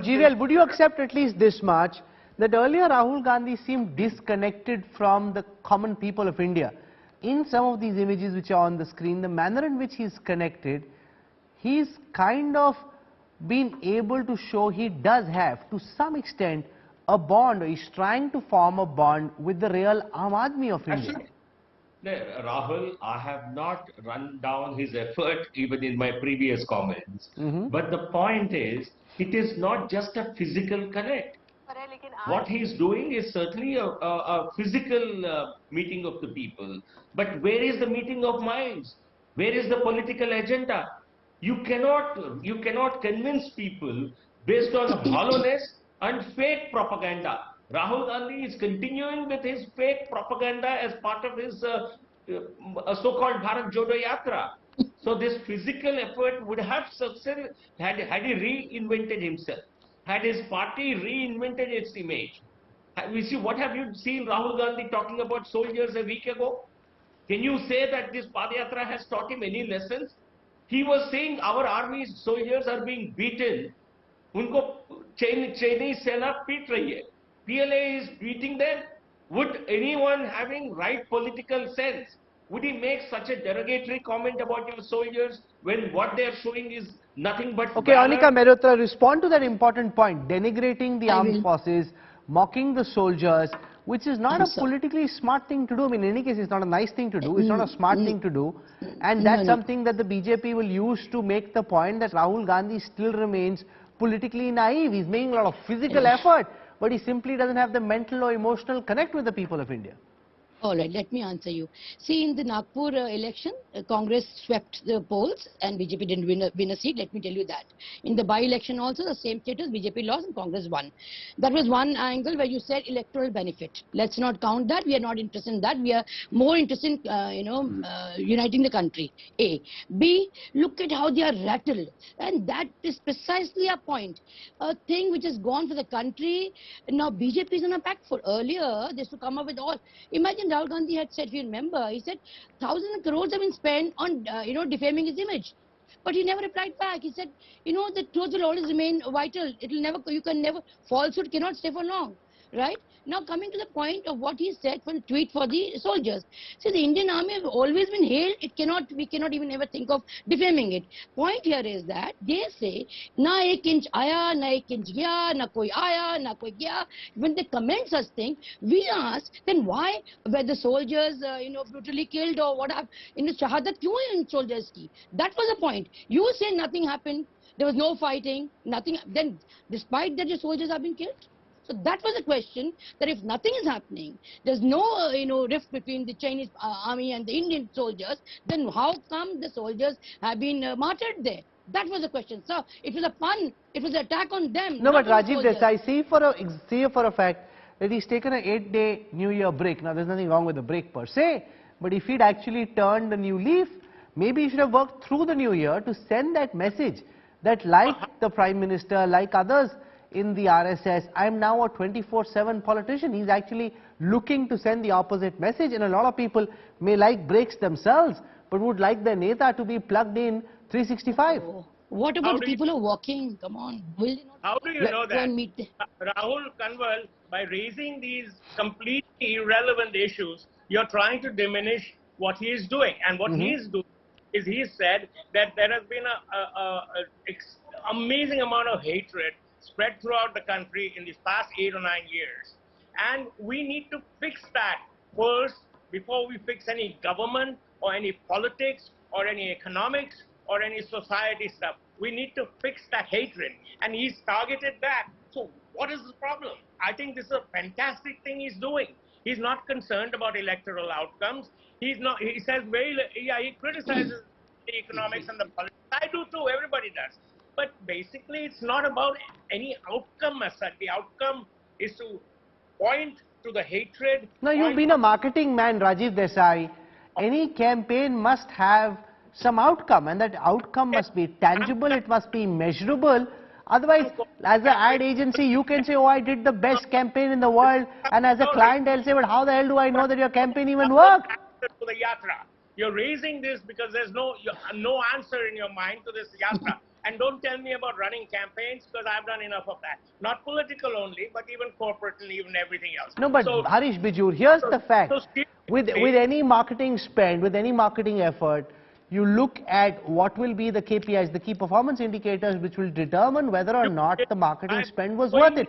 Jivel, would you accept at least this much, that earlier Rahul Gandhi seemed disconnected from the common people of India? In some of these images which are on the screen, the manner in which he's connected, he's kind of been able to show he does have, to some extent, a bond, or he's trying to form a bond with the real Aam Aadmi of India. Rahul, I have not run down his effort even in my previous comments. But the point is, it is not just a physical connect. What he's doing is certainly a physical meeting of the people. But where is the meeting of minds? Where is the political agenda? You cannot convince people based on hollowness and fake propaganda. Rahul Gandhi is continuing with his fake propaganda as part of his so-called Bharat Jodo Yatra. So this physical effort would have succeeded had he reinvented himself, had his party reinvented its image. What have you seen Rahul Gandhi talking about soldiers a week ago? Can you say that this Padayatra has taught him any lessons? He was saying our army soldiers are being beaten. Unko Chinese Sena beat rahi hai. PLA is beating them. Would anyone having right political sense, would he make such a derogatory comment about your soldiers when what they are showing is nothing but Okay, valor? Anika Mehrotra, respond to that important point, denigrating the armed forces, mocking the soldiers, which is not a politically smart thing to do. I mean, in any case, it's not a nice thing to do, it's not a smart thing to do, and that's something that the BJP will use to make the point that Rahul Gandhi still remains politically naive. He's making a lot of physical effort, but he simply doesn't have the mental or emotional connect with the people of India. All right, let me answer you. See, in the Nagpur election, Congress swept the polls and BJP didn't win a seat, let me tell you that. In the by-election also, the same status, BJP lost and Congress won. That was one angle where you said electoral benefit. Let's not count that. We are not interested in that. We are more interested in, uniting the country, A. B, look at how they are rattled. And that is precisely a point. A thing which has gone for the country. Now, BJP is on a back foot. Earlier, they used to come up with all. Imagine Rahul Gandhi had said, if you remember, he said thousands of crores have been spent on, defaming his image. But he never replied back. He said, the truth will always remain vital. It will never, falsehood cannot stay for long. Right? Now coming to the point of what he said for the tweet for the soldiers. See, the Indian army have always been hailed. We cannot even ever think of defaming it. Point here is that they say, na ek inch aaya, na ek inch gaya, na koi aaya, na koi gaya. When they comment such things, we ask, then why were the soldiers, brutally killed or what have, shahadat kyun hai in soldiers ki? That was the point. You say nothing happened, there was no fighting, nothing, then despite that your soldiers have been killed? So that was the question, that if nothing is happening, there's no, rift between the Chinese army and the Indian soldiers, then how come the soldiers have been martyred there? That was the question. So it was a pun, it was an attack on them. No, but Rajiv Desai, see for a fact that he's taken an 8-day New Year break. Now, there's nothing wrong with the break per se, but if he'd actually turned a new leaf, maybe he should have worked through the New Year to send that message that, like the Prime Minister, like others in the RSS, I am now a 24/7 politician. He's actually looking to send the opposite message, and a lot of people may like breaks themselves, but would like their neta to be plugged in 365. Oh. What about the people who are walking? Come on. Will they not? How do you know that? Rahul Kanwal, by raising these completely irrelevant issues, you're trying to diminish what he is doing. And what he is doing is he said that there has been an amazing amount of hatred spread throughout the country in these past 8 or 9 years. And we need to fix that first before we fix any government or any politics or any economics or any society stuff. We need to fix that hatred. And he's targeted that. So what is the problem? I think this is a fantastic thing he's doing. He's not concerned about electoral outcomes. He says he criticizes the economics and the politics. I do too, everybody does. But basically, it's not about any outcome as such. The outcome is to point to the hatred. No, you've been a marketing man, Rajiv Desai. Any campaign must have some outcome, and that outcome must be tangible, it must be measurable. Otherwise, as an ad agency, you can say, oh, I did the best campaign in the world, and as a client, I'll say, but how the hell do I know that your campaign even worked? To the yatra. You're raising this because there's no answer in your mind to this yatra. And don't tell me about running campaigns, because I've done enough of that. Not political only, but even corporate and even everything else. No, but So, Harish Bijur, here's the fact. With any marketing spend, with any marketing effort, you look at what will be the KPIs, the key performance indicators, which will determine whether or not the marketing spend was worth it.